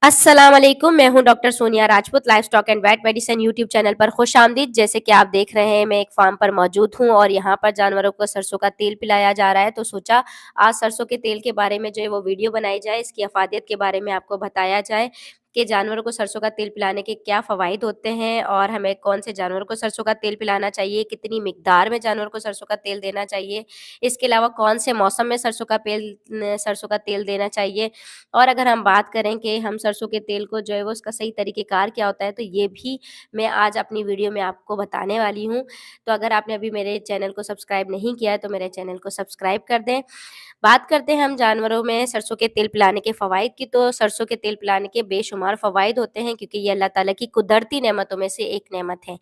अस्सलाम वालेकुम, मैं हूं doctor Sonia Rajput. Livestock and vet medicine YouTube channel पर खुश आमदीद। जैसे कि आप देख रहे हैं, मैं एक फार्म पर मौजूद हूं और यहाँ पर जानवरों को सरसों का तेल पिलाया जा रहा है। तो सोचा आज सरसों के तेल के बारे में जो है वो वीडियो बनाई जाए, इसकी अफादियत के बारे में आपको बताया जाए कि जानवरों को सरसों का तेल पिलाने के क्या फ़वाइद होते हैं और हमें कौन से जानवरों को सरसों का तेल पिलाना चाहिए, कितनी मिकदार में जानवरों को सरसों का तेल देना चाहिए। इसके अलावा कौन से मौसम में सरसों का तेल देना चाहिए। और अगर हम बात करें कि हम सरसों के तेल को जो है वो उसका सही तरीक़ेकार क्या होता है, तो ये भी मैं आज अपनी वीडियो में आपको बताने वाली हूँ। तो अगर आपने अभी मेरे चैनल को सब्सक्राइब नहीं किया है तो मेरे चैनल को सब्सक्राइब कर दें। बात करते हैं हम जानवरों में सरसों के तेल पिलाने के फ़वाइद की। तो सरसों के तेल पिलाने के बेशुमार फ़वाइद होते हैं, क्योंकि ये अल्लाह ताला की कुदरती नेमतों में से एक नेमत है।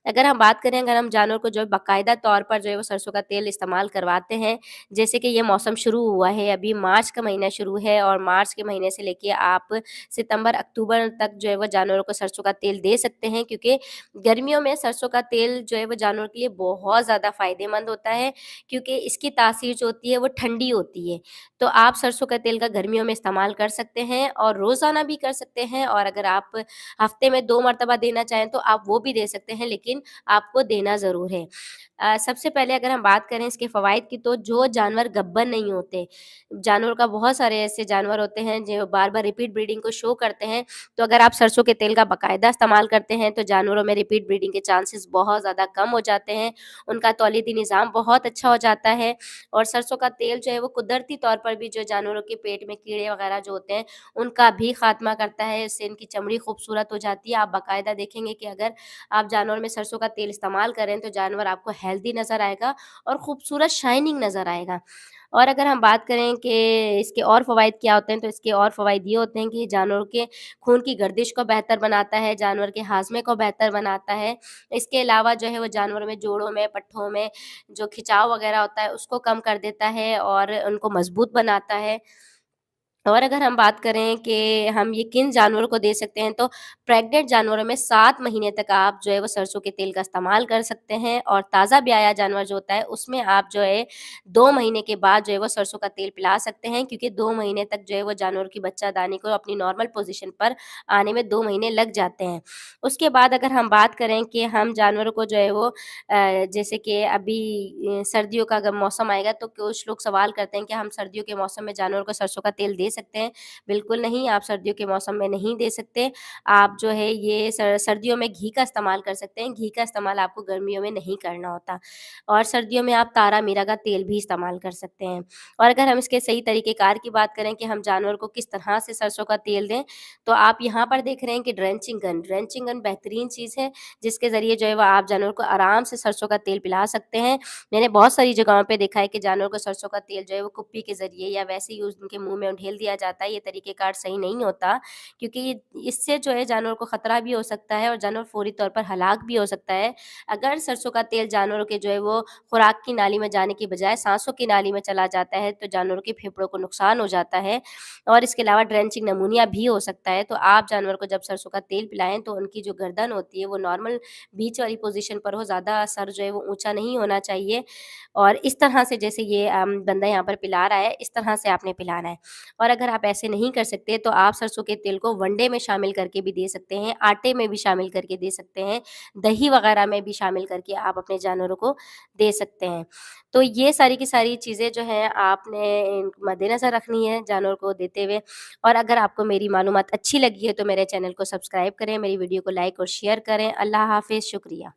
अगर हम बात करें, अगर हम जानवर को जो है बाकायदा तौर पर जो है वो सरसों का तेल इस्तेमाल करवाते हैं, जैसे कि ये मौसम शुरू हुआ है, अभी मार्च का महीना शुरू है और मार्च के महीने से लेके आप सितंबर अक्टूबर तक जो है वो जानवरों को सरसों का तेल दे सकते हैं, क्योंकि गर्मियों में सरसों का तेल जो है वो जानवरों के लिए बहुत ज़्यादा फ़ायदेमंद होता है, क्योंकि इसकी तासीर जो होती है वो ठंडी होती है। तो आप सरसों का तेल का गर्मियों में इस्तेमाल कर सकते हैं और रोज़ाना भी कर सकते हैं, और अगर आप हफ्ते में 2 मर्तबा देना चाहें तो आप वो भी दे सकते हैं, लेकिन आपको देना ज़रूर है। सबसे पहले अगर हम बात करें इसके फ़वाइद की, तो जो जानवर गब्बर नहीं होते, जानवरों का बहुत सारे ऐसे जानवर होते हैं जो बार-बार रिपीट ब्रीडिंग को शो करते हैं, तो अगर आप सरसों के तेल का बाकायदा इस्तेमाल करते हैं तो जानवरों में रिपीट ब्रीडिंग के चांसेस बहुत ज़्यादा कम हो जाते हैं, उनका तौलीदी निज़ाम बहुत अच्छा हो जाता है। और सरसों का तेल जो है वो कुदरती तौर पर भी जो जानवरों के पेट में कीड़े वगैरह जो होते हैं, उनका भी खात्मा करता है, इससे इनकी चमड़ी खूबसूरत हो जाती है। आप बाकायदा देखेंगे कि अगर आप जानवर में सरसों का तेल इस्तेमाल करें तो जानवर आपको हेल्दी नज़र आएगा और खूबसूरत शाइनिंग नज़र आएगा। और अगर हम बात करें कि इसके और फ़वाइद क्या होते हैं, तो इसके और फ़वाइद ये होते हैं कि जानवरों के खून की गर्दिश को बेहतर बनाता है, जानवर के हाज़मे को बेहतर बनाता है। इसके अलावा जो है वो जानवरों में जोड़ों में, पट्ठों में जो खिंचाव वगैरह होता है उसको कम कर देता है और उनको मज़बूत बनाता है। और अगर हम बात करें कि हम ये किन जानवरों को दे सकते हैं, तो प्रेग्नेंट जानवरों में 7 महीने तक आप जो है वो सरसों के तेल का इस्तेमाल कर सकते हैं, और ताज़ा ब्याया जानवर जो होता है उसमें आप जो है 2 महीने के बाद जो है वो सरसों का तेल पिला सकते हैं, क्योंकि 2 महीने तक जो है वो जानवर की बच्चादानी को अपनी नॉर्मल पोज़ीशन पर आने में 2 महीने लग जाते हैं। उसके बाद अगर हम बात करें कि हम जानवरों को जो है वो जैसे कि अभी सर्दियों का अगर मौसम आएगा तो कुछ लोग सवाल करते हैं कि हम सर्दियों के मौसम में जानवरों को सरसों का तेल दे सकते हैं। बिल्कुल नहीं, आप सर्दियों के मौसम में नहीं दे सकते। आप जो है ये सर्दियों में घी का इस्तेमाल कर सकते हैं, घी का इस्तेमाल आपको गर्मियों में नहीं करना होता। और सर्दियों में आप तारा मीरा का तेल भी इस्तेमाल कर सकते हैं। और अगर हम इसके सही तरीक़ेकार की बात करें कि हम जानवर को किस तरह से सरसों का तेल दें, तो आप यहाँ पर देख रहे हैं कि ड्रेंचिंग गन बेहतरीन चीज़ है, जिसके ज़रिए जो है वो आप जानवर को आराम से सरसों का तेल पिला सकते हैं। मैंने बहुत सारी जगहों पे देखा है कि जानवर को सरसों का तेल जो है वो कुप्पी के ज़रिए या वैसे ही उनके मुँह में ढेल दिया जाता है। ये तरीक़ेकार सही नहीं होता, क्योंकि इससे जो है जानवर को ख़तरा भी हो सकता है और जानवर फ़ौरी तौर पर हलाक भी हो सकता है। अगर सरसों का तेल जानवरों के जो है वो खुराक की नाली में जाने की बजाय साँसों की नाली में चला जाता है, तो जानवरों के फेफड़ों को नुकसान हो जाता है और इसके अलावा ड्रेंचिंग निमोनिया भी हो सकता है। तो आप जानवर को जब सरसों का तेल पिलाएँ तो उनकी जो गर्दन होती है वो नॉर्मल बीच वाली पोज़ीशन पर हो, ज़्यादा सर जो है वो ऊँचा नहीं होना चाहिए, और इस तरह से जैसे ये बंदा यहाँ पर पिला रहा है, इस तरह से आपने पिलाना है। और अगर आप ऐसे नहीं कर सकते तो आप सरसों के तेल को वनडे में शामिल करके भी दे सकते हैं, आटे में भी शामिल करके दे सकते हैं, दही वगैरह में भी शामिल करके आप अपने जानवरों को दे सकते हैं। तो ये सारी की सारी चीज़ें जो हैं आपने मद्देनज़र रखनी है जानवर को देते हुए। और अगर आपको मेरी मालूमात अच्छी लगी है तो मेरे चैनल को सब्सक्राइब करें, मेरी वीडियो को लाइक और शेयर करें। अल्लाह हाफ़िज़, शुक्रिया।